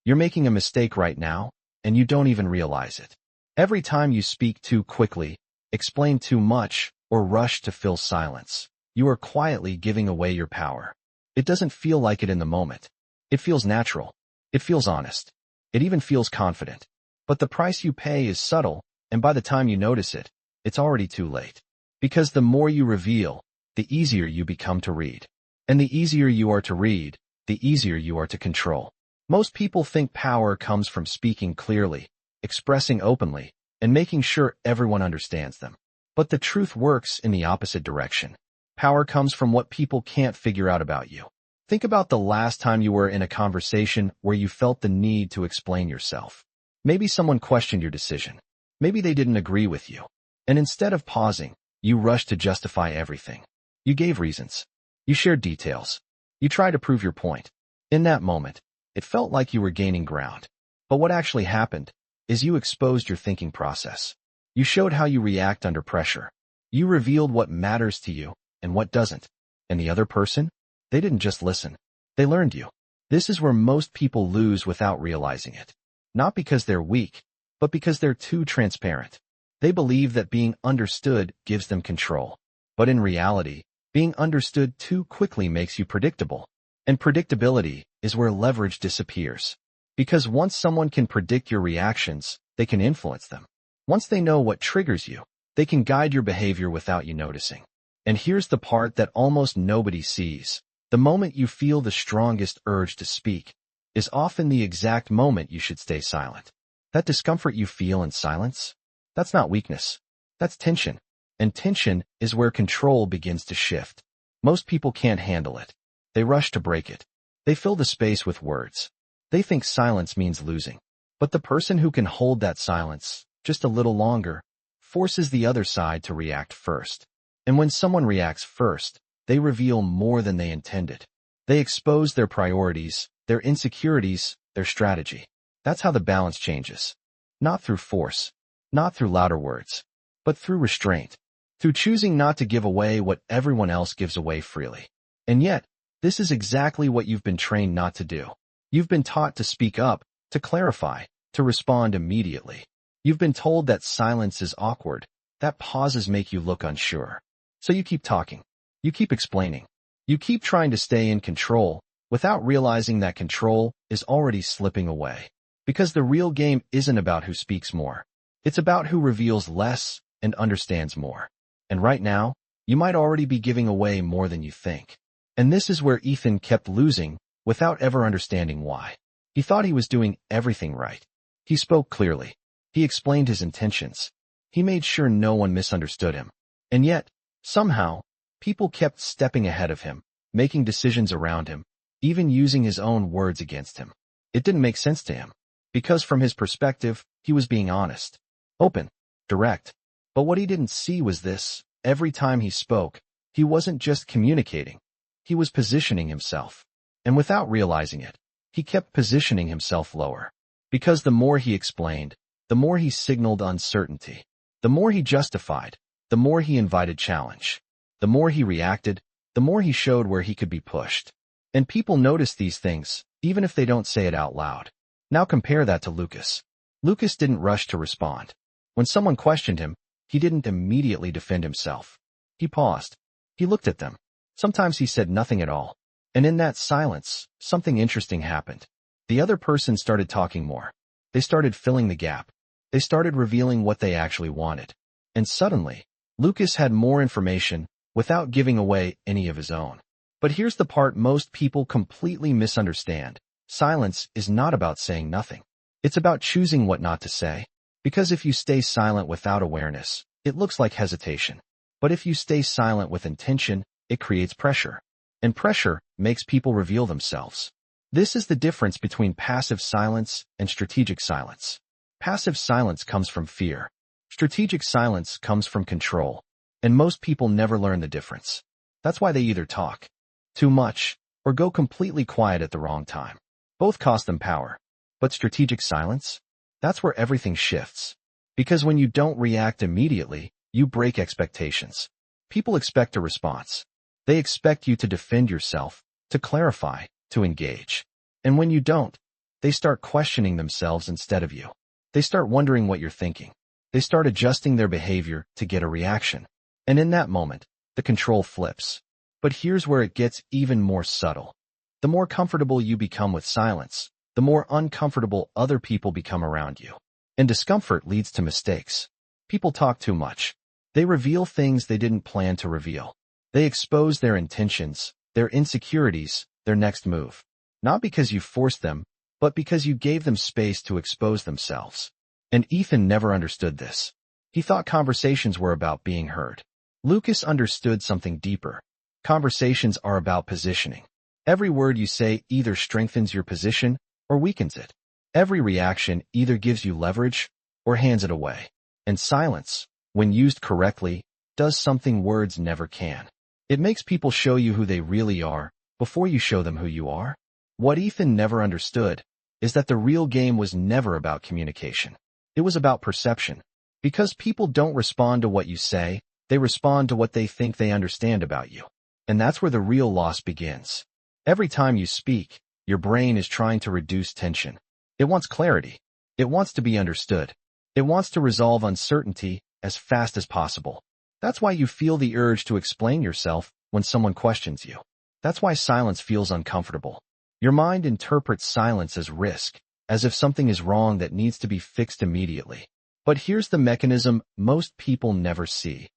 You're making a mistake right now, and you don't even realize it. Every time you speak too quickly, explain too much, or rush to fill silence, you are quietly giving away your power. It doesn't feel like it in the moment. It feels natural. It feels honest. It even feels confident. But the price you pay is subtle, and by the time you notice it, it's already too late. Because the more you reveal, the easier you become to read. And the easier you are to read, the easier you are to control. Most people think power comes from speaking clearly, expressing openly, and making sure everyone understands them. But the truth works in the opposite direction. Power comes from what people can't figure out about you. Think about the last time you were in a conversation where you felt the need to explain yourself. Maybe someone questioned your decision. Maybe they didn't agree with you. And instead of pausing, you rushed to justify everything. You gave reasons. You shared details. You tried to prove your point. In that moment, it felt like you were gaining ground. But what actually happened is you exposed your thinking process. You showed how you react under pressure. You revealed what matters to you and what doesn't. And the other person? They didn't just listen. They learned you. This is where most people lose without realizing it. Not because they're weak, but because they're too transparent. They believe that being understood gives them control. But in reality, being understood too quickly makes you predictable. And predictability is where leverage disappears. Because once someone can predict your reactions, they can influence them. Once they know what triggers you, they can guide your behavior without you noticing. And here's the part that almost nobody sees. The moment you feel the strongest urge to speak is often the exact moment you should stay silent. That discomfort you feel in silence, that's not weakness. That's tension. And tension is where control begins to shift. Most people can't handle it. They rush to break it. They fill the space with words. They think silence means losing. But the person who can hold that silence just a little longer forces the other side to react first. And when someone reacts first, they reveal more than they intended. They expose their priorities, their insecurities, their strategy. That's how the balance changes. Not through force, not through louder words, but through restraint, through choosing not to give away what everyone else gives away freely. And yet, this is exactly what you've been trained not to do. You've been taught to speak up, to clarify, to respond immediately. You've been told that silence is awkward, that pauses make you look unsure. So you keep talking. You keep explaining. You keep trying to stay in control without realizing that control is already slipping away. Because the real game isn't about who speaks more. It's about who reveals less and understands more. And right now, you might already be giving away more than you think. And this is where Ethan kept losing without ever understanding why. He thought he was doing everything right. He spoke clearly. He explained his intentions. He made sure no one misunderstood him. And yet, somehow, people kept stepping ahead of him, making decisions around him, even using his own words against him. It didn't make sense to him. Because from his perspective, he was being honest, open, direct. But what he didn't see was this. Every time he spoke, he wasn't just communicating. He was positioning himself. And without realizing it, he kept positioning himself lower. Because the more he explained, the more he signaled uncertainty. The more he justified, the more he invited challenge. The more he reacted, the more he showed where he could be pushed. And people notice these things, even if they don't say it out loud. Now compare that to Lucas. Lucas didn't rush to respond. When someone questioned him, he didn't immediately defend himself. He paused. He looked at them. Sometimes he said nothing at all. And in that silence, something interesting happened. The other person started talking more. They started filling the gap. They started revealing what they actually wanted. And suddenly, Lucas had more information without giving away any of his own. But here's the part most people completely misunderstand. Silence is not about saying nothing. It's about choosing what not to say. Because if you stay silent without awareness, it looks like hesitation. But if you stay silent with intention, it creates pressure. And pressure makes people reveal themselves. This is the difference between passive silence and strategic silence. Passive silence comes from fear. Strategic silence comes from control. And most people never learn the difference. That's why they either talk too much or go completely quiet at the wrong time. Both cost them power. But strategic silence? That's where everything shifts. Because when you don't react immediately, you break expectations. People expect a response. They expect you to defend yourself, to clarify, to engage. And when you don't, They start questioning themselves instead of you. They start wondering what you're thinking. They start adjusting their behavior to get a reaction. And in that moment, the control flips. But here's where it gets even more subtle. The more comfortable you become with silence, the more uncomfortable other people become around you. And discomfort leads to mistakes. People talk too much. They reveal things they didn't plan to reveal. They expose their intentions, their insecurities, their next move. Not because you forced them, but because you gave them space to expose themselves. And Ethan never understood this. He thought conversations were about being heard. Lucas understood something deeper. Conversations are about positioning. Every word you say either strengthens your position or weakens it. Every reaction either gives you leverage or hands it away. And silence, when used correctly, does something words never can. It makes people show you who they really are before you show them who you are. What Ethan never understood is that the real game was never about communication. It was about perception. Because people don't respond to what you say, they respond to what they think they understand about you. And that's where the real loss begins. Every time you speak, your brain is trying to reduce tension. It wants clarity. It wants to be understood. It wants to resolve uncertainty as fast as possible. That's why you feel the urge to explain yourself when someone questions you. That's why silence feels uncomfortable. Your mind interprets silence as risk, as if something is wrong that needs to be fixed immediately. But here's the mechanism most people never see.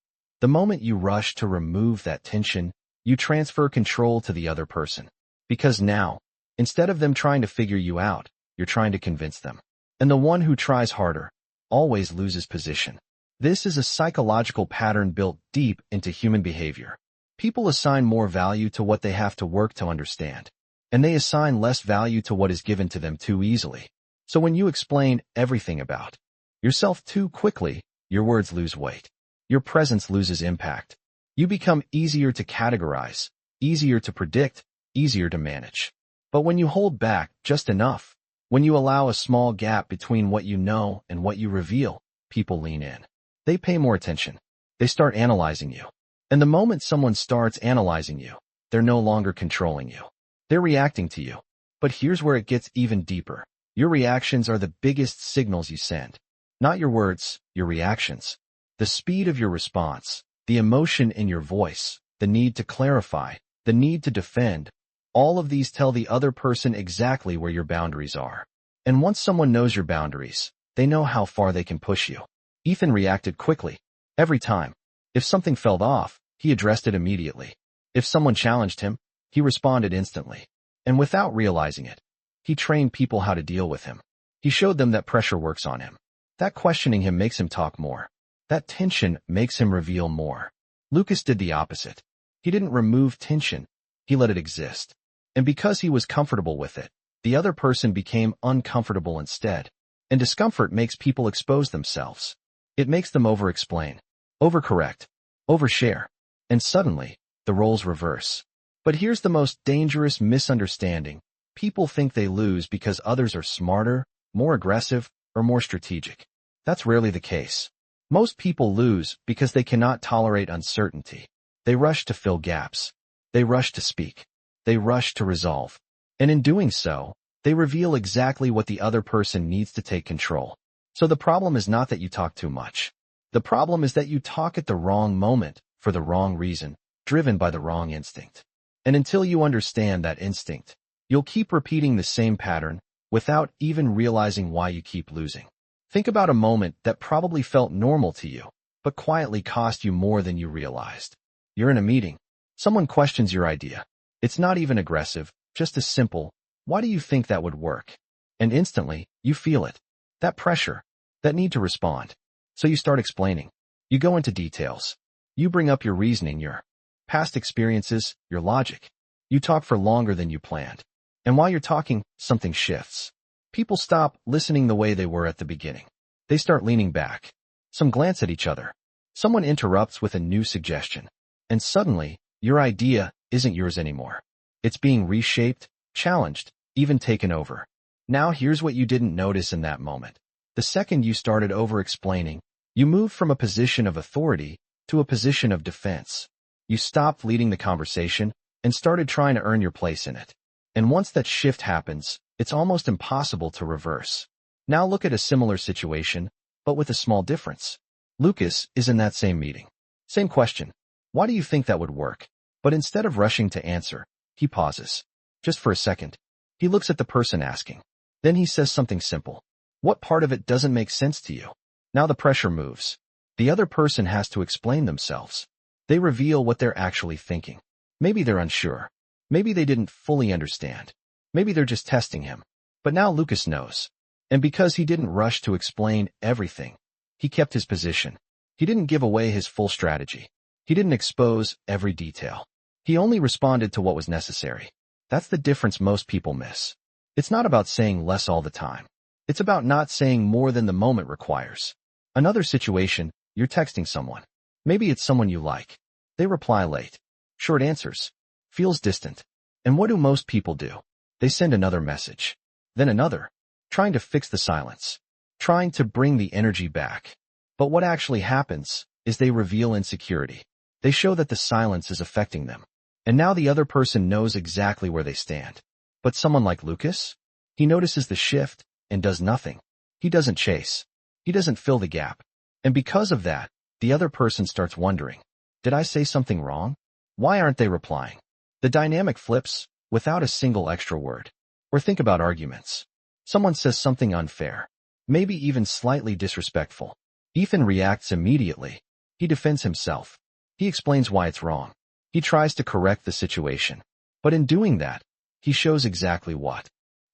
The moment you rush to remove that tension, you transfer control to the other person. Because now, instead of them trying to figure you out, you're trying to convince them. And the one who tries harder always loses position. This is a psychological pattern built deep into human behavior. People assign more value to what they have to work to understand, and they assign less value to what is given to them too easily. So when you explain everything about yourself too quickly, your words lose weight. Your presence loses impact. You become easier to categorize, easier to predict, easier to manage. But when you hold back just enough, when you allow a small gap between what you know and what you reveal, people lean in. They pay more attention. They start analyzing you. And the moment someone starts analyzing you, they're no longer controlling you. They're reacting to you. But here's where it gets even deeper. Your reactions are the biggest signals you send. Not your words, your reactions. The speed of your response, the emotion in your voice, the need to clarify, the need to defend, all of these tell the other person exactly where your boundaries are. And once someone knows your boundaries, they know how far they can push you. Ethan reacted quickly. Every time. If something fell off, he addressed it immediately. If someone challenged him, he responded instantly. And without realizing it, he trained people how to deal with him. He showed them that pressure works on him. That questioning him makes him talk more. That tension makes him reveal more. Lucas did the opposite. He didn't remove tension. He let it exist. And because he was comfortable with it, the other person became uncomfortable instead. And discomfort makes people expose themselves. It makes them over-explain, overcorrect, overshare. And suddenly, the roles reverse. But here's the most dangerous misunderstanding. People think they lose because others are smarter, more aggressive, or more strategic. That's rarely the case. Most people lose because they cannot tolerate uncertainty. They rush to fill gaps. They rush to speak. They rush to resolve. And in doing so, they reveal exactly what the other person needs to take control. So the problem is not that you talk too much. The problem is that you talk at the wrong moment, for the wrong reason, driven by the wrong instinct. And until you understand that instinct, you'll keep repeating the same pattern without even realizing why you keep losing. Think about a moment that probably felt normal to you, but quietly cost you more than you realized. You're in a meeting. Someone questions your idea. It's not even aggressive, just a simple, "Why do you think that would work?" And instantly, you feel it. That pressure, that need to respond. So you start explaining. You go into details. You bring up your reasoning, your past experiences, your logic. You talk for longer than you planned. And while you're talking, something shifts. People stop listening the way they were at the beginning. They start leaning back. Some glance at each other. Someone interrupts with a new suggestion. And suddenly, your idea isn't yours anymore. It's being reshaped, challenged, even taken over. Now here's what you didn't notice in that moment. The second you started over-explaining, you moved from a position of authority to a position of defense. You stopped leading the conversation and started trying to earn your place in it. And once that shift happens, it's almost impossible to reverse. Now look at a similar situation, but with a small difference. Lucas is in that same meeting. Same question. Why do you think that would work? But instead of rushing to answer, he pauses. Just for a second. He looks at the person asking. Then he says something simple. What part of it doesn't make sense to you? Now the pressure moves. The other person has to explain themselves. They reveal what they're actually thinking. Maybe they're unsure. Maybe they didn't fully understand. Maybe they're just testing him. But now Lucas knows. And because he didn't rush to explain everything, he kept his position. He didn't give away his full strategy. He didn't expose every detail. He only responded to what was necessary. That's the difference most people miss. It's not about saying less all the time. It's about not saying more than the moment requires. Another situation, you're texting someone. Maybe it's someone you like. They reply late. Short answers. Feels distant. And what do most people do? They send another message. Then another. Trying to fix the silence. Trying to bring the energy back. But what actually happens is they reveal insecurity. They show that the silence is affecting them. And now the other person knows exactly where they stand. But someone like Lucas? He notices the shift and does nothing. He doesn't chase. He doesn't fill the gap. And because of that, the other person starts wondering, did I say something wrong? Why aren't they replying? The dynamic flips without a single extra word. Or think about arguments. Someone says something unfair, maybe even slightly disrespectful. Ethan reacts immediately. He defends himself. He explains why it's wrong. He tries to correct the situation. But in doing that, he shows exactly what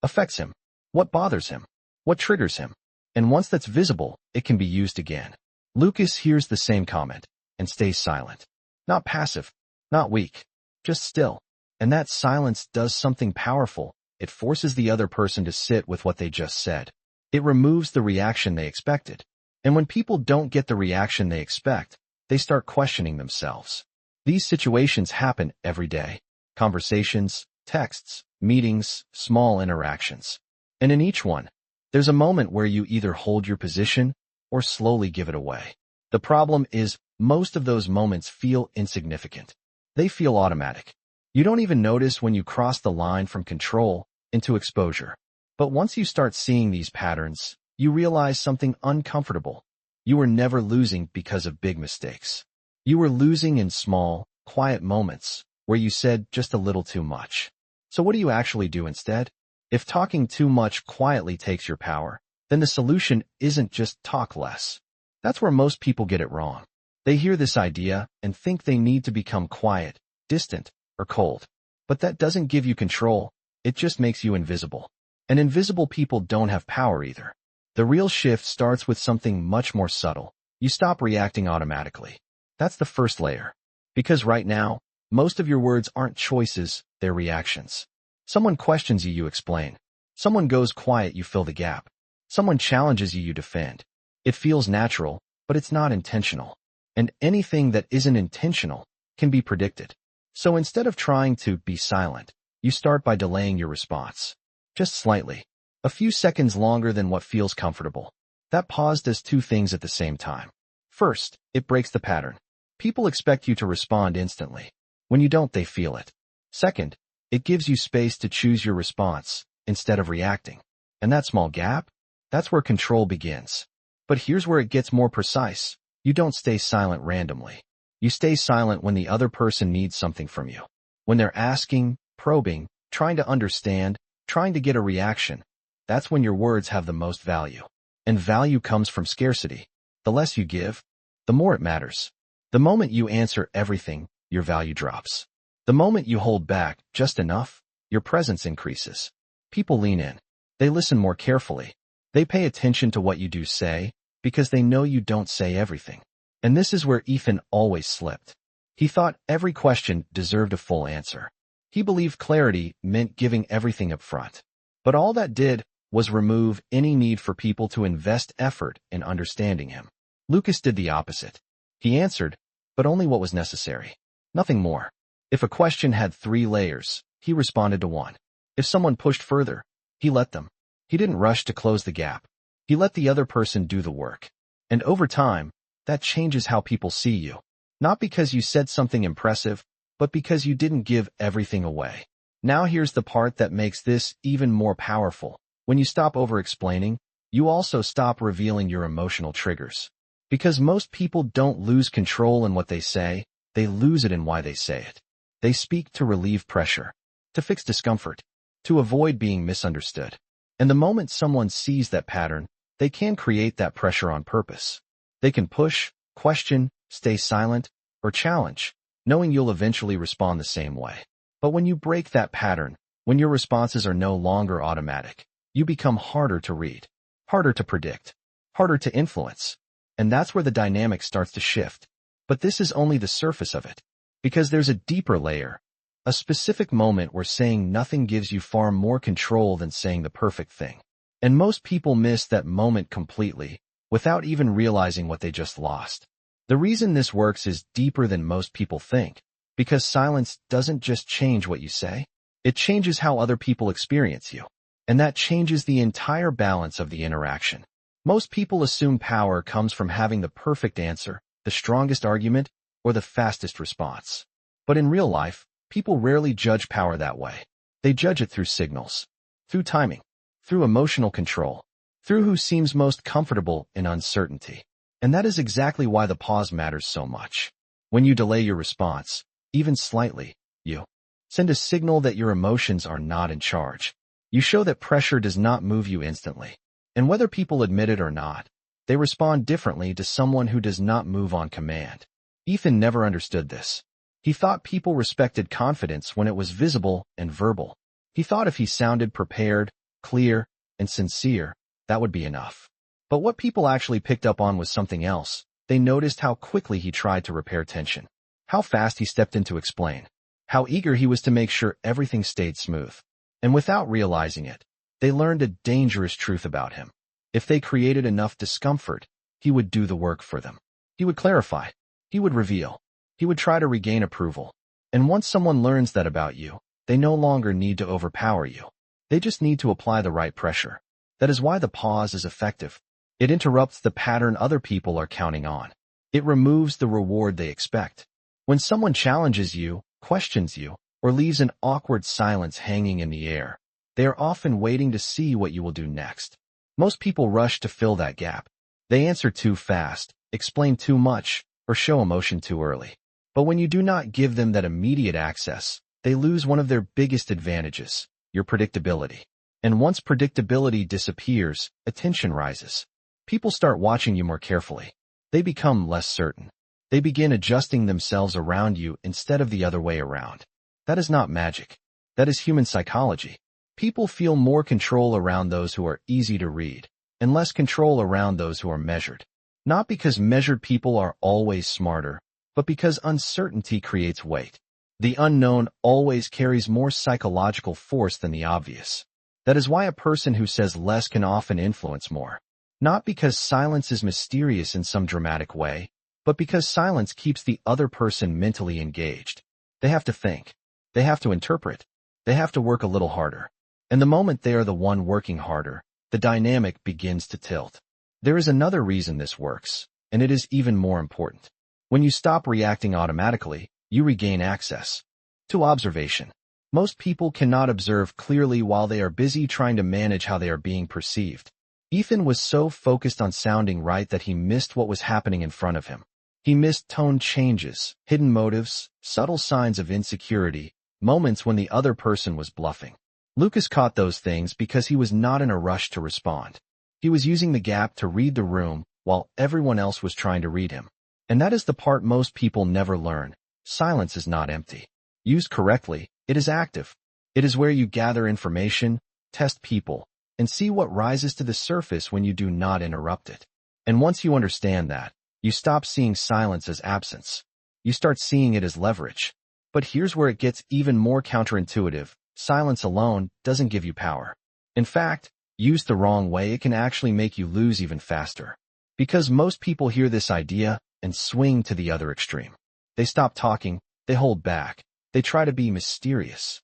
affects him, what bothers him, what triggers him. And once that's visible, it can be used again. Lucas hears the same comment and stays silent. Not passive, not weak, just still. And that silence does something powerful. It forces the other person to sit with what they just said. It removes the reaction they expected. And when people don't get the reaction they expect, they start questioning themselves. These situations happen every day. Conversations, texts, meetings, small interactions. And in each one, there's a moment where you either hold your position or slowly give it away. The problem is, most of those moments feel insignificant. They feel automatic. You don't even notice when you cross the line from control into exposure. But once you start seeing these patterns, you realize something uncomfortable. You were never losing because of big mistakes. You were losing in small, quiet moments where you said just a little too much. So what do you actually do instead? If talking too much quietly takes your power, then the solution isn't just talk less. That's where most people get it wrong. They hear this idea and think they need to become quiet, distant, or cold. But that doesn't give you control, it just makes you invisible. And invisible people don't have power either. The real shift starts with something much more subtle. You stop reacting automatically. That's the first layer. Because right now, most of your words aren't choices, they're reactions. Someone questions you, you explain. Someone goes quiet, you fill the gap. Someone challenges you, you defend. It feels natural, but it's not intentional. And anything that isn't intentional can be predicted. So instead of trying to be silent, you start by delaying your response. Just slightly. A few seconds longer than what feels comfortable. That pause does two things at the same time. First, it breaks the pattern. People expect you to respond instantly. When you don't, they feel it. Second, it gives you space to choose your response instead of reacting. And that small gap? That's where control begins. But here's where it gets more precise. You don't stay silent randomly. You stay silent when the other person needs something from you. When they're asking, probing, trying to understand, trying to get a reaction. That's when your words have the most value. And value comes from scarcity. The less you give, the more it matters. The moment you answer everything, your value drops. The moment you hold back just enough, your presence increases. People lean in. They listen more carefully. They pay attention to what you do say, because they know you don't say everything. And this is where Ethan always slipped. He thought every question deserved a full answer. He believed clarity meant giving everything up front. But all that did was remove any need for people to invest effort in understanding him. Lucas did the opposite. He answered, but only what was necessary. Nothing more. If a question had 3 layers, he responded to 1. If someone pushed further, he let them. He didn't rush to close the gap. He let the other person do the work. And over time, that changes how people see you. Not because you said something impressive, but because you didn't give everything away. Now here's the part that makes this even more powerful. When you stop over-explaining, you also stop revealing your emotional triggers. Because most people don't lose control in what they say, they lose it in why they say it. They speak to relieve pressure, to fix discomfort, to avoid being misunderstood. And the moment someone sees that pattern, they can create that pressure on purpose. They can push, question, stay silent, or challenge, knowing you'll eventually respond the same way. But when you break that pattern, when your responses are no longer automatic, you become harder to read, harder to predict, harder to influence. And that's where the dynamic starts to shift. But this is only the surface of it. Because there's a deeper layer, a specific moment where saying nothing gives you far more control than saying the perfect thing. And most people miss that moment completely, without even realizing what they just lost. The reason this works is deeper than most people think, because silence doesn't just change what you say, it changes how other people experience you. And that changes the entire balance of the interaction. Most people assume power comes from having the perfect answer, the strongest argument, or the fastest response. But in real life, people rarely judge power that way. They judge it through signals, through timing, through emotional control, through who seems most comfortable in uncertainty. And that is exactly why the pause matters so much. When you delay your response, even slightly, you send a signal that your emotions are not in charge. You show that pressure does not move you instantly. And whether people admit it or not, they respond differently to someone who does not move on command. Ethan never understood this. He thought people respected confidence when it was visible and verbal. He thought if he sounded prepared, clear, and sincere, that would be enough. But what people actually picked up on was something else. They noticed how quickly he tried to repair tension, how fast he stepped in to explain, how eager he was to make sure everything stayed smooth. And without realizing it, they learned a dangerous truth about him. If they created enough discomfort, he would do the work for them. He would clarify. He would reveal. He would try to regain approval. And once someone learns that about you, they no longer need to overpower you. They just need to apply the right pressure. That is why the pause is effective. It interrupts the pattern other people are counting on. It removes the reward they expect. When someone challenges you, questions you, or leaves an awkward silence hanging in the air, they are often waiting to see what you will do next. Most people rush to fill that gap. They answer too fast, explain too much, or show emotion too early. But when you do not give them that immediate access, they lose one of their biggest advantages, your predictability. And once predictability disappears, attention rises. People start watching you more carefully. They become less certain. They begin adjusting themselves around you instead of the other way around. That is not magic. That is human psychology. People feel more control around those who are easy to read, and less control around those who are measured. Not because measured people are always smarter, but because uncertainty creates weight. The unknown always carries more psychological force than the obvious. That is why a person who says less can often influence more. Not because silence is mysterious in some dramatic way, but because silence keeps the other person mentally engaged. They have to think. They have to interpret. They have to work a little harder. And the moment they are the one working harder, the dynamic begins to tilt. There is another reason this works, and it is even more important. When you stop reacting automatically, you regain access to observation. Most people cannot observe clearly while they are busy trying to manage how they are being perceived. Ethan was so focused on sounding right that he missed what was happening in front of him. He missed tone changes, hidden motives, subtle signs of insecurity, moments when the other person was bluffing. Lucas caught those things because he was not in a rush to respond. He was using the gap to read the room while everyone else was trying to read him. And that is the part most people never learn. Silence is not empty. Used correctly, it is active. It is where you gather information, test people, and see what rises to the surface when you do not interrupt it. And once you understand that, you stop seeing silence as absence. You start seeing it as leverage. But here's where it gets even more counterintuitive. Silence alone doesn't give you power. In fact, used the wrong way, it can actually make you lose even faster. Because most people hear this idea and swing to the other extreme. They stop talking, they hold back, they try to be mysterious.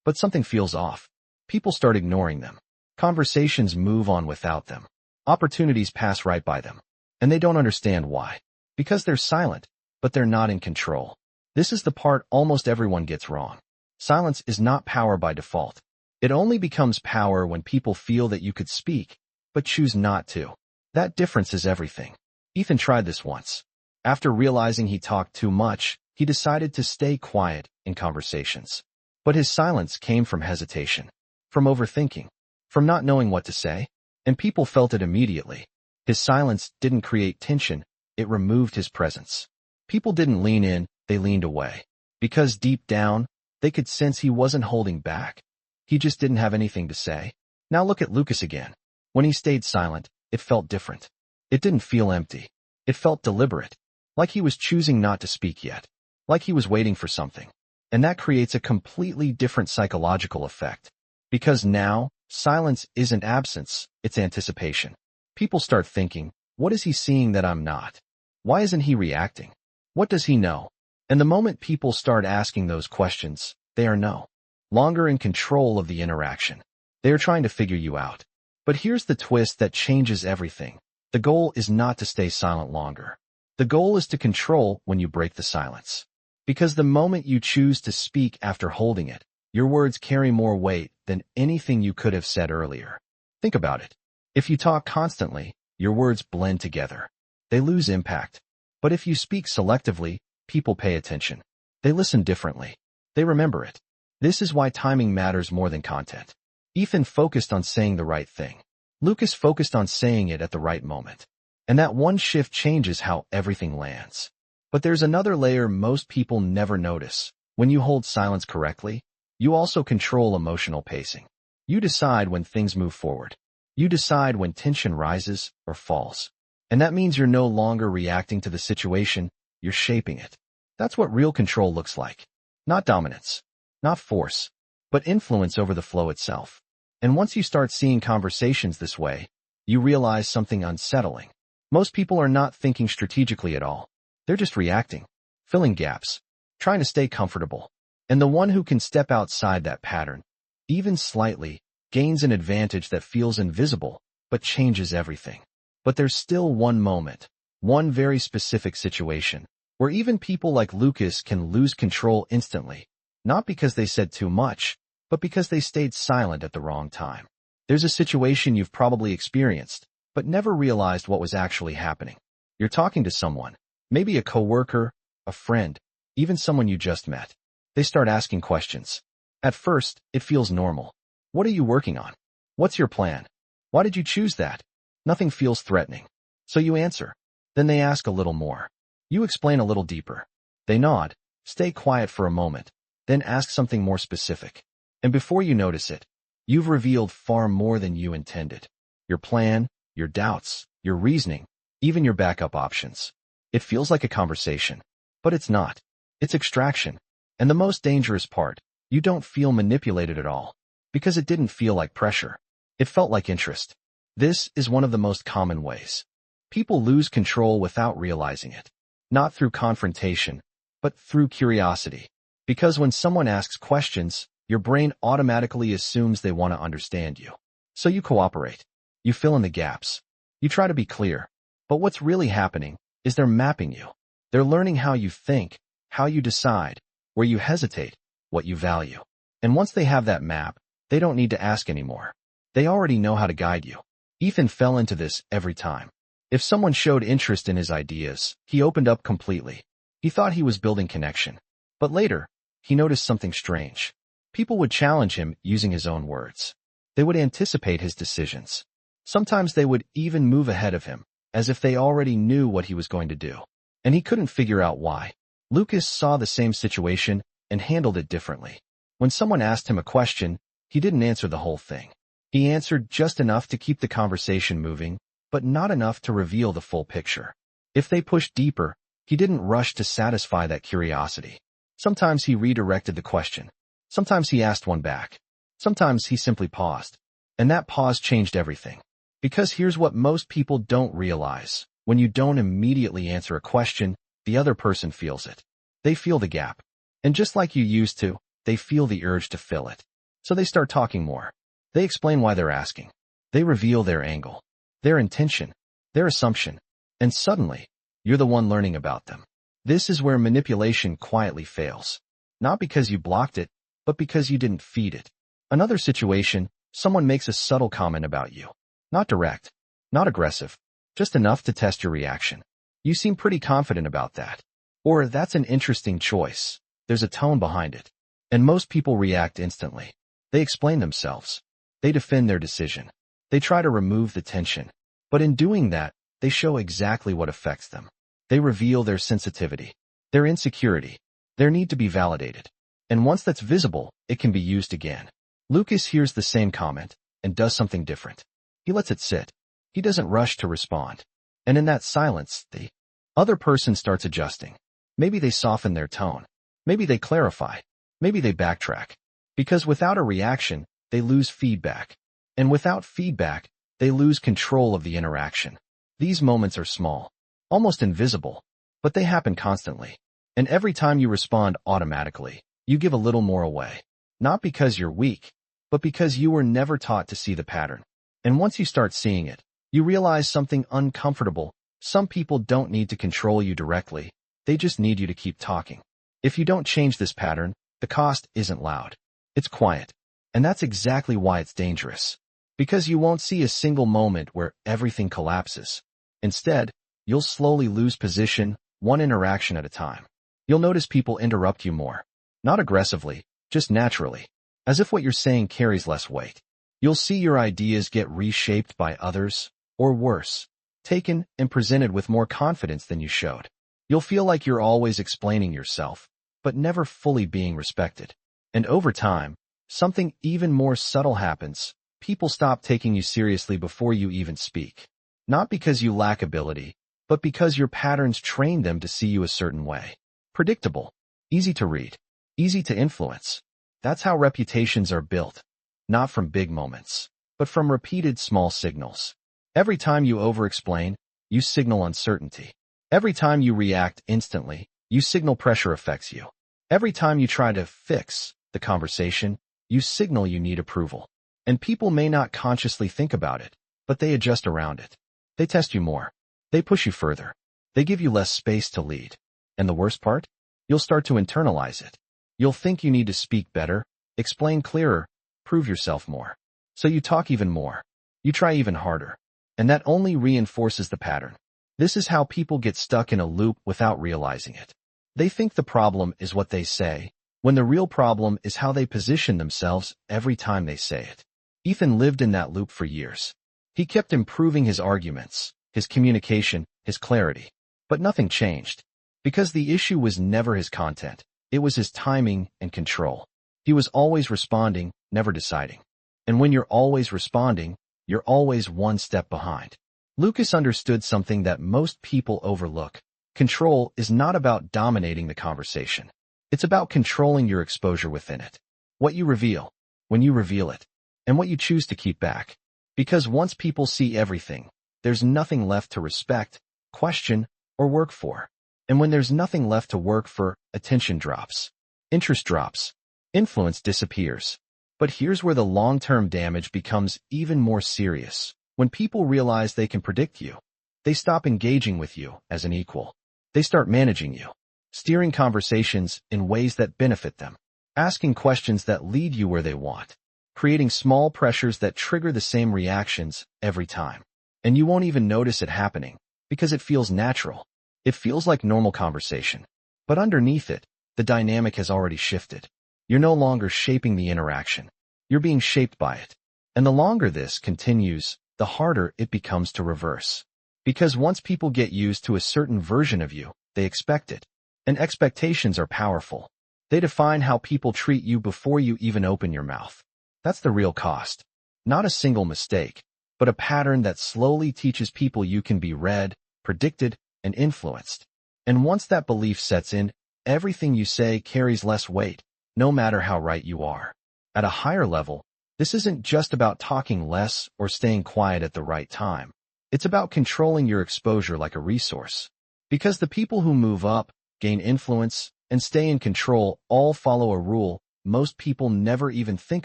But something feels off. People start ignoring them. Conversations move on without them. Opportunities pass right by them. And they don't understand why. Because they're silent, but they're not in control. This is the part almost everyone gets wrong. Silence is not power by default. It only becomes power when people feel that you could speak, but choose not to. That difference is everything. Ethan tried this once. After realizing he talked too much, he decided to stay quiet in conversations. But his silence came from hesitation, from overthinking, from not knowing what to say, and people felt it immediately. His silence didn't create tension, it removed his presence. People didn't lean in, they leaned away. Because deep down, they could sense he wasn't holding back. He just didn't have anything to say. Now look at Lucas again. When he stayed silent, it felt different. It didn't feel empty. It felt deliberate. Like he was choosing not to speak yet. Like he was waiting for something. And that creates a completely different psychological effect. Because now, silence isn't absence, it's anticipation. People start thinking, what is he seeing that I'm not? Why isn't he reacting? What does he know? And the moment people start asking those questions, they are no longer in control of the interaction. They are trying to figure you out. But here's the twist that changes everything. The goal is not to stay silent longer. The goal is to control when you break the silence. Because the moment you choose to speak after holding it, your words carry more weight than anything you could have said earlier. Think about it. If you talk constantly, your words blend together. They lose impact. But if you speak selectively, people pay attention. They listen differently. They remember it. This is why timing matters more than content. Ethan focused on saying the right thing. Lucas focused on saying it at the right moment. And that one shift changes how everything lands. But there's another layer most people never notice. When you hold silence correctly, you also control emotional pacing. You decide when things move forward. You decide when tension rises or falls. And that means you're no longer reacting to the situation, you're shaping it. That's what real control looks like. Not dominance, not force, but influence over the flow itself. And once you start seeing conversations this way, you realize something unsettling. Most people are not thinking strategically at all. They're just reacting, filling gaps, trying to stay comfortable. And the one who can step outside that pattern, even slightly, gains an advantage that feels invisible, but changes everything. But there's still one moment, one very specific situation, where even people like Lucas can lose control instantly, not because they said too much, but because they stayed silent at the wrong time. There's a situation you've probably experienced, but never realized what was actually happening. You're talking to someone, maybe a coworker, a friend, even someone you just met. They start asking questions. At first, it feels normal. What are you working on? What's your plan? Why did you choose that? Nothing feels threatening. So you answer. Then they ask a little more. You explain a little deeper. They nod, stay quiet for a moment, then ask something more specific. And before you notice it, you've revealed far more than you intended. Your plan, your doubts, your reasoning, even your backup options. It feels like a conversation, but it's not. It's extraction. And the most dangerous part, you don't feel manipulated at all, because it didn't feel like pressure. It felt like interest. This is one of the most common ways. People lose control without realizing it. Not through confrontation, but through curiosity. Because when someone asks questions, your brain automatically assumes they want to understand you. So you cooperate. You fill in the gaps. You try to be clear. But what's really happening is they're mapping you. They're learning how you think, how you decide, where you hesitate, what you value. And once they have that map, they don't need to ask anymore. They already know how to guide you. Ethan fell into this every time. If someone showed interest in his ideas, he opened up completely. He thought he was building connection. But later, he noticed something strange. People would challenge him using his own words. They would anticipate his decisions. Sometimes they would even move ahead of him, as if they already knew what he was going to do. And he couldn't figure out why. Lucas saw the same situation and handled it differently. When someone asked him a question, he didn't answer the whole thing. He answered just enough to keep the conversation moving, but not enough to reveal the full picture. If they pushed deeper, he didn't rush to satisfy that curiosity. Sometimes he redirected the question. Sometimes he asked one back. Sometimes he simply paused. And that pause changed everything. Because here's what most people don't realize. When you don't immediately answer a question, the other person feels it. They feel the gap. And just like you used to, they feel the urge to fill it. So they start talking more. They explain why they're asking. They reveal their angle, their intention, their assumption. And suddenly, you're the one learning about them. This is where manipulation quietly fails. Not because you blocked it, but because you didn't feed it. Another situation, someone makes a subtle comment about you. Not direct, not aggressive, just enough to test your reaction. You seem pretty confident about that. Or, that's an interesting choice. There's a tone behind it. And most people react instantly. They explain themselves. They defend their decision. They try to remove the tension. But in doing that, they show exactly what affects them. They reveal their sensitivity, their insecurity, their need to be validated. And once that's visible, it can be used again. Lucas hears the same comment and does something different. He lets it sit. He doesn't rush to respond. And in that silence, the other person starts adjusting. Maybe they soften their tone. Maybe they clarify. Maybe they backtrack. Because without a reaction, they lose feedback. And without feedback, they lose control of the interaction. These moments are small, almost invisible, but they happen constantly. And every time you respond automatically, you give a little more away. Not because you're weak, but because you were never taught to see the pattern. And once you start seeing it, you realize something uncomfortable. Some people don't need to control you directly. They just need you to keep talking. If you don't change this pattern, the cost isn't loud. It's quiet. And that's exactly why it's dangerous. Because you won't see a single moment where everything collapses. Instead, you'll slowly lose position, one interaction at a time. You'll notice people interrupt you more. Not aggressively, just naturally. As if what you're saying carries less weight. You'll see your ideas get reshaped by others, or worse, taken and presented with more confidence than you showed. You'll feel like you're always explaining yourself, but never fully being respected. And over time, something even more subtle happens. People stop taking you seriously before you even speak. Not because you lack ability, but because your patterns train them to see you a certain way. Predictable, easy to read, easy to influence. That's how reputations are built. Not from big moments, but from repeated small signals. Every time you over-explain, you signal uncertainty. Every time you react instantly, you signal pressure affects you. Every time you try to fix the conversation, you signal you need approval. And people may not consciously think about it, but they adjust around it. They test you more. They push you further. They give you less space to lead. And the worst part? You'll start to internalize it. You'll think you need to speak better, explain clearer, prove yourself more. So you talk even more. You try even harder. And that only reinforces the pattern. This is how people get stuck in a loop without realizing it. They think the problem is what they say, when the real problem is how they position themselves every time they say it. Ethan lived in that loop for years. He kept improving his arguments, his communication, his clarity. But nothing changed. Because the issue was never his content. It was his timing and control. He was always responding, never deciding. And when you're always responding, you're always one step behind. Lucas understood something that most people overlook. Control is not about dominating the conversation. It's about controlling your exposure within it. What you reveal, when you reveal it, and what you choose to keep back. Because once people see everything, there's nothing left to respect, question, or work for. And when there's nothing left to work for, attention drops. Interest drops. Influence disappears. But here's where the long-term damage becomes even more serious. When people realize they can predict you, they stop engaging with you as an equal. They start managing you, steering conversations in ways that benefit them, asking questions that lead you where they want, creating small pressures that trigger the same reactions every time. And you won't even notice it happening because it feels natural. It feels like normal conversation. But underneath it, the dynamic has already shifted. You're no longer shaping the interaction. You're being shaped by it. And the longer this continues, the harder it becomes to reverse. Because once people get used to a certain version of you, they expect it. And expectations are powerful. They define how people treat you before you even open your mouth. That's the real cost. Not a single mistake, but a pattern that slowly teaches people you can be read, predicted, and influenced. And once that belief sets in, everything you say carries less weight, no matter how right you are. At a higher level, this isn't just about talking less or staying quiet at the right time. It's about controlling your exposure like a resource. Because the people who move up, gain influence, and stay in control all follow a rule most people never even think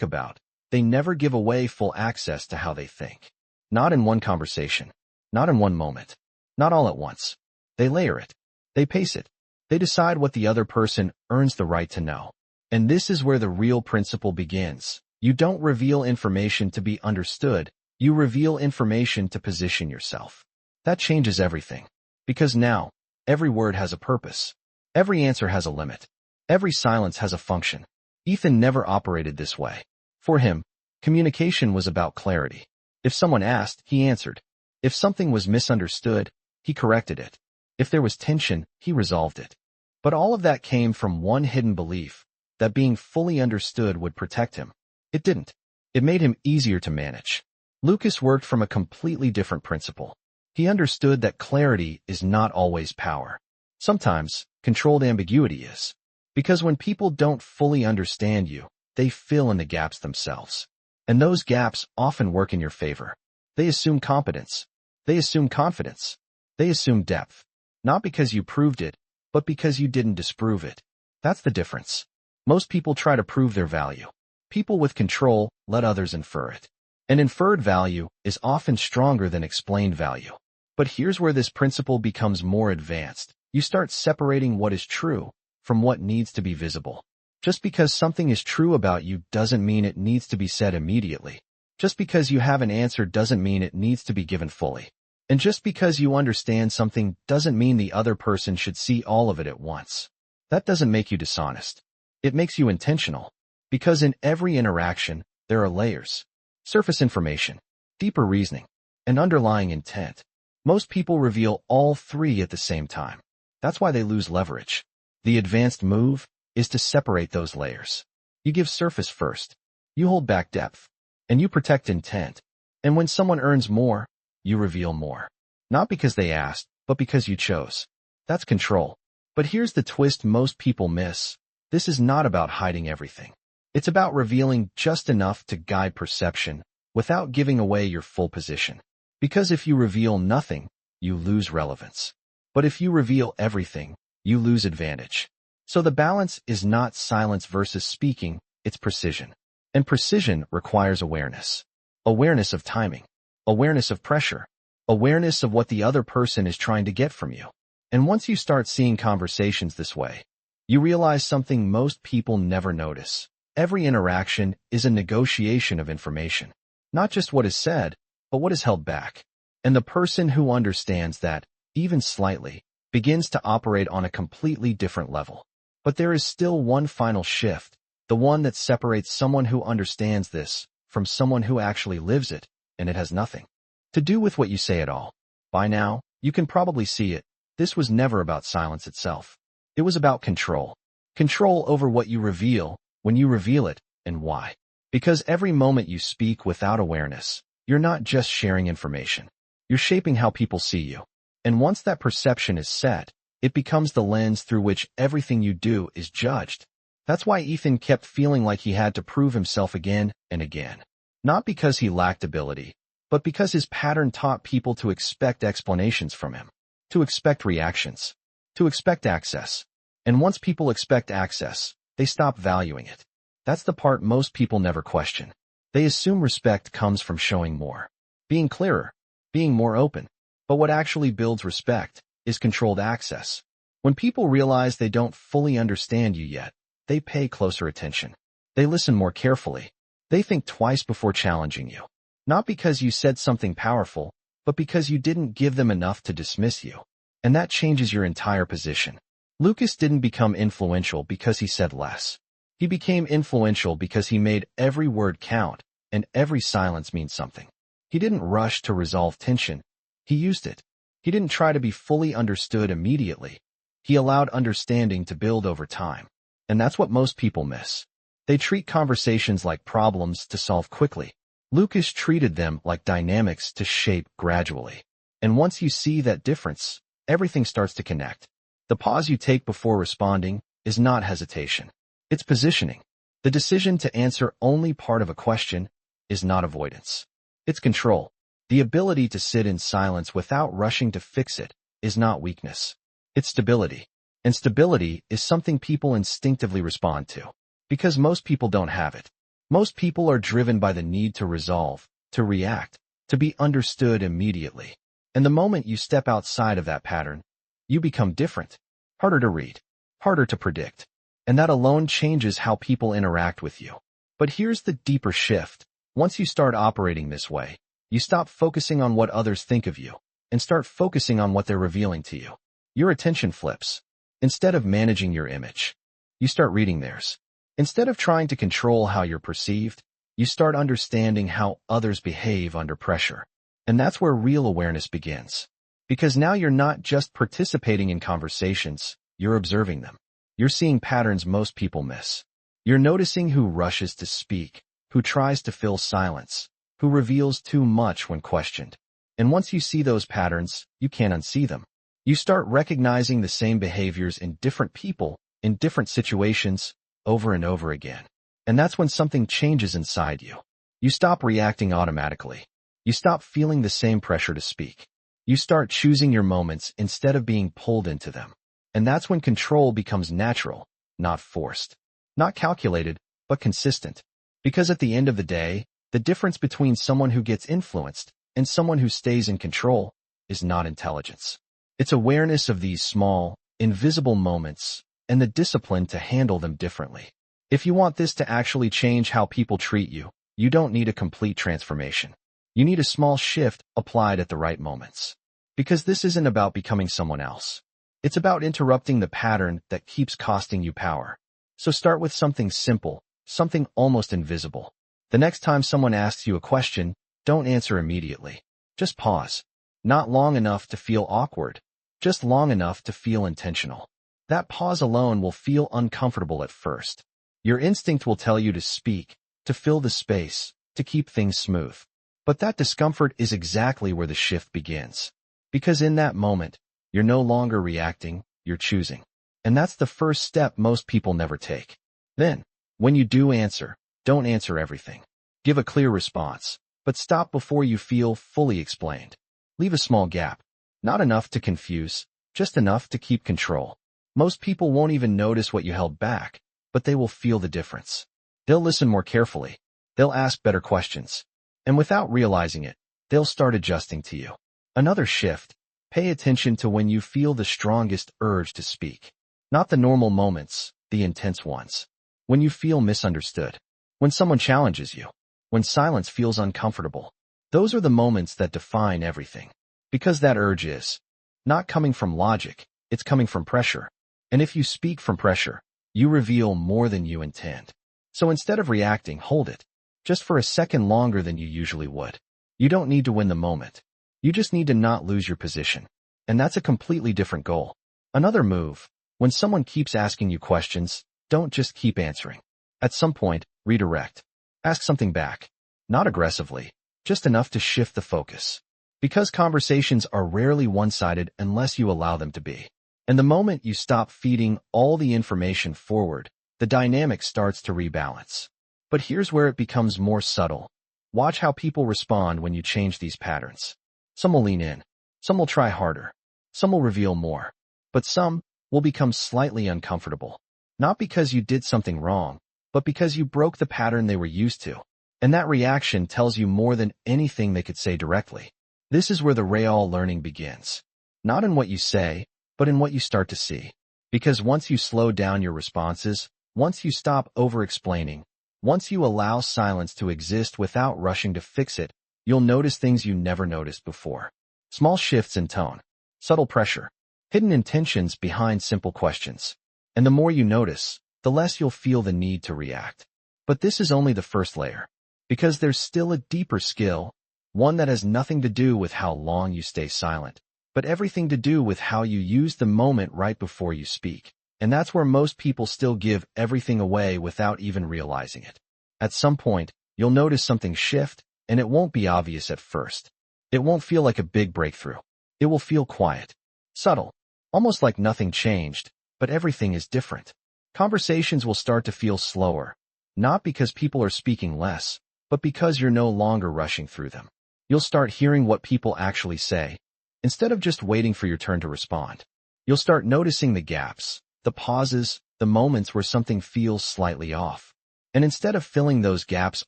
about. They never give away full access to how they think. Not in one conversation. Not in one moment. Not all at once. They layer it. They pace it. They decide what the other person earns the right to know. And this is where the real principle begins. You don't reveal information to be understood. You reveal information to position yourself. That changes everything. Because now, every word has a purpose. Every answer has a limit. Every silence has a function. Ethan never operated this way. For him, communication was about clarity. If someone asked, he answered. If something was misunderstood, he corrected it. If there was tension, he resolved it. But all of that came from one hidden belief, that being fully understood would protect him. It didn't. It made him easier to manage. Lucas worked from a completely different principle. He understood that clarity is not always power. Sometimes, controlled ambiguity is. Because when people don't fully understand you, they fill in the gaps themselves. And those gaps often work in your favor. They assume competence. They assume confidence. They assume depth. Not because you proved it, but because you didn't disprove it. That's the difference. Most people try to prove their value. People with control let others infer it. And inferred value is often stronger than explained value. But here's where this principle becomes more advanced. You start separating what is true from what needs to be visible. Just because something is true about you doesn't mean it needs to be said immediately. Just because you have an answer doesn't mean it needs to be given fully. And just because you understand something doesn't mean the other person should see all of it at once. That doesn't make you dishonest. It makes you intentional. Because in every interaction, there are layers. Surface information, deeper reasoning, and underlying intent. Most people reveal all three at the same time. That's why they lose leverage. The advanced move is to separate those layers. You give surface first. You hold back depth. And you protect intent. And when someone earns more, you reveal more. Not because they asked, but because you chose. That's control. But here's the twist most people miss. This is not about hiding everything. It's about revealing just enough to guide perception without giving away your full position. Because if you reveal nothing, you lose relevance. But if you reveal everything, you lose advantage. So the balance is not silence versus speaking, it's precision. And precision requires awareness. Awareness of timing. Awareness of pressure. Awareness of what the other person is trying to get from you. And once you start seeing conversations this way, you realize something most people never notice. Every interaction is a negotiation of information. Not just what is said, but what is held back. And the person who understands that, even slightly, begins to operate on a completely different level. But there is still one final shift, the one that separates someone who understands this from someone who actually lives it, and it has nothing to do with what you say at all. By now, you can probably see it. This was never about silence itself. It was about control. Control over what you reveal, when you reveal it, and why. Because every moment you speak without awareness, you're not just sharing information. You're shaping how people see you. And once that perception is set, it becomes the lens through which everything you do is judged. That's why Ethan kept feeling like he had to prove himself again and again. Not because he lacked ability, but because his pattern taught people to expect explanations from him, to expect reactions, to expect access. And once people expect access, they stop valuing it. That's the part most people never question. They assume respect comes from showing more, being clearer, being more open. But what actually builds respect is controlled access. When people realize they don't fully understand you yet, they pay closer attention. They listen more carefully. They think twice before challenging you. Not because you said something powerful, but because you didn't give them enough to dismiss you. And that changes your entire position. Lucas didn't become influential because he said less. He became influential because he made every word count, and every silence means something. He didn't rush to resolve tension. He used it. He didn't try to be fully understood immediately. He allowed understanding to build over time. And that's what most people miss. They treat conversations like problems to solve quickly. Lucas treated them like dynamics to shape gradually. And once you see that difference, everything starts to connect. The pause you take before responding is not hesitation. It's positioning. The decision to answer only part of a question is not avoidance. It's control. The ability to sit in silence without rushing to fix it is not weakness. It's stability. And stability is something people instinctively respond to. Because most people don't have it. Most people are driven by the need to resolve, to react, to be understood immediately. And the moment you step outside of that pattern, you become different. Harder to read. Harder to predict. And that alone changes how people interact with you. But here's the deeper shift. Once you start operating this way, you stop focusing on what others think of you and start focusing on what they're revealing to you. Your attention flips. Instead of managing your image, you start reading theirs. Instead of trying to control how you're perceived, you start understanding how others behave under pressure. And that's where real awareness begins. Because now you're not just participating in conversations, you're observing them. You're seeing patterns most people miss. You're noticing who rushes to speak, who tries to fill silence, who reveals too much when questioned. And once you see those patterns, you can't unsee them. You start recognizing the same behaviors in different people, in different situations, over and over again. And that's when something changes inside you. You stop reacting automatically. You stop feeling the same pressure to speak. You start choosing your moments instead of being pulled into them. And that's when control becomes natural, not forced. Not calculated, but consistent. Because at the end of the day, the difference between someone who gets influenced and someone who stays in control is not intelligence. It's awareness of these small, invisible moments and the discipline to handle them differently. If you want this to actually change how people treat you, you don't need a complete transformation. You need a small shift applied at the right moments. Because this isn't about becoming someone else. It's about interrupting the pattern that keeps costing you power. So start with something simple, something almost invisible. The next time someone asks you a question, don't answer immediately. Just pause. Not long enough to feel awkward. Just long enough to feel intentional. That pause alone will feel uncomfortable at first. Your instinct will tell you to speak, to fill the space, to keep things smooth. But that discomfort is exactly where the shift begins. Because in that moment, you're no longer reacting, you're choosing. And that's the first step most people never take. Then, when you do answer, don't answer everything. Give a clear response, but stop before you feel fully explained. Leave a small gap. Not enough to confuse, just enough to keep control. Most people won't even notice what you held back, but they will feel the difference. They'll listen more carefully. They'll ask better questions. And without realizing it, they'll start adjusting to you. Another shift. Pay attention to when you feel the strongest urge to speak. Not the normal moments, the intense ones. When you feel misunderstood. When someone challenges you. When silence feels uncomfortable. Those are the moments that define everything. Because that urge is not coming from logic, it's coming from pressure. And if you speak from pressure, you reveal more than you intend. So instead of reacting, hold it. Just for a second longer than you usually would. You don't need to win the moment. You just need to not lose your position. And that's a completely different goal. Another move. When someone keeps asking you questions, don't just keep answering. At some point, redirect. Ask something back. Not aggressively, just enough to shift the focus. Because conversations are rarely one-sided unless you allow them to be. And the moment you stop feeding all the information forward, the dynamic starts to rebalance. But here's where it becomes more subtle. Watch how people respond when you change these patterns. Some will lean in. Some will try harder. Some will reveal more. But some will become slightly uncomfortable. Not because you did something wrong, but because you broke the pattern they were used to. And that reaction tells you more than anything they could say directly. This is where the real learning begins. Not in what you say, but in what you start to see. Because once you slow down your responses, once you stop over-explaining, once you allow silence to exist without rushing to fix it, you'll notice things you never noticed before. Small shifts in tone, subtle pressure, hidden intentions behind simple questions. And the more you notice, the less you'll feel the need to react. But this is only the first layer. Because there's still a deeper skill, one that has nothing to do with how long you stay silent, but everything to do with how you use the moment right before you speak. And that's where most people still give everything away without even realizing it. At some point, you'll notice something shift, and it won't be obvious at first. It won't feel like a big breakthrough. It will feel quiet, subtle, almost like nothing changed, but everything is different. Conversations will start to feel slower, not because people are speaking less, but because you're no longer rushing through them. You'll start hearing what people actually say, instead of just waiting for your turn to respond. You'll start noticing the gaps, the pauses, the moments where something feels slightly off. And instead of filling those gaps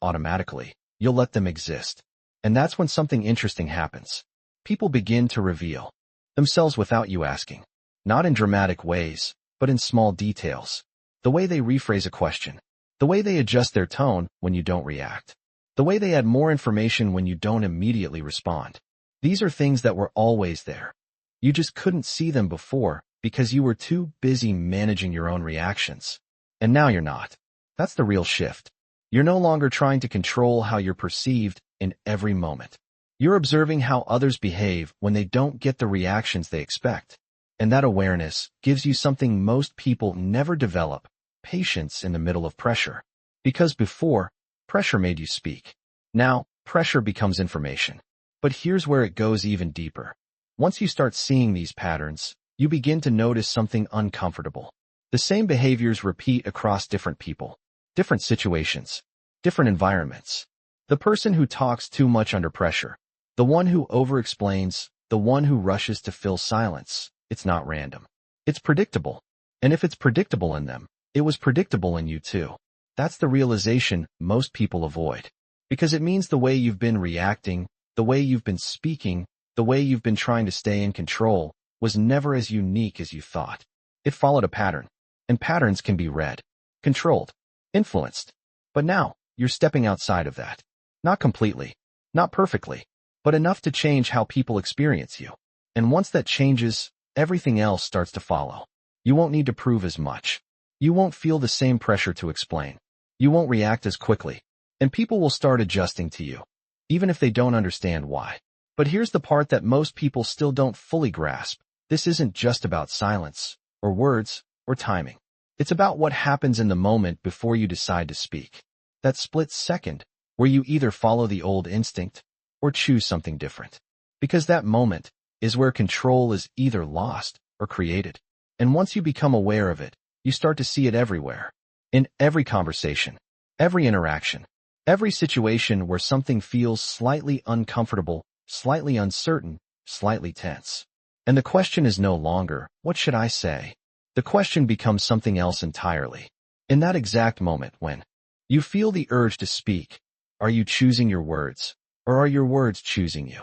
automatically, you'll let them exist. And that's when something interesting happens. People begin to reveal themselves without you asking. Not in dramatic ways, but in small details. the way they rephrase a question, the way they adjust their tone when you don't react, the way they add more information when you don't immediately respond. These are things that were always there. You just couldn't see them before because you were too busy managing your own reactions. And now you're not. That's the real shift. You're no longer trying to control how you're perceived in every moment. You're observing how others behave when they don't get the reactions they expect. And that awareness gives you something most people never develop: patience in the middle of pressure. Because before, pressure made you speak. Now, pressure becomes information. But here's where it goes even deeper. Once you start seeing these patterns, you begin to notice something uncomfortable. The same behaviors repeat across different people, different situations, different environments. The person who talks too much under pressure, the one who over-explains, the one who rushes to fill silence. It's not random. It's predictable. And if it's predictable in them, it was predictable in you too. That's the realization most people avoid. Because it means the way you've been reacting, the way you've been speaking, the way you've been trying to stay in control, was never as unique as you thought. It followed a pattern. And patterns can be read, controlled, influenced. But now, you're stepping outside of that. Not completely, not perfectly, but enough to change how people experience you. And once that changes, everything else starts to follow. You won't need to prove as much. You won't feel the same pressure to explain. You won't react as quickly. And people will start adjusting to you, even if they don't understand why. But here's the part that most people still don't fully grasp. This isn't just about silence, or words, or timing. It's about what happens in the moment before you decide to speak. That split second, where you either follow the old instinct, or choose something different. Because that moment is where control is either lost or created. And once you become aware of it, you start to see it everywhere. In every conversation, every interaction, every situation where something feels slightly uncomfortable, slightly uncertain, slightly tense. And the question is no longer, what should I say? The question becomes something else entirely. In that exact moment when you feel the urge to speak, are you choosing your words, or are your words choosing you?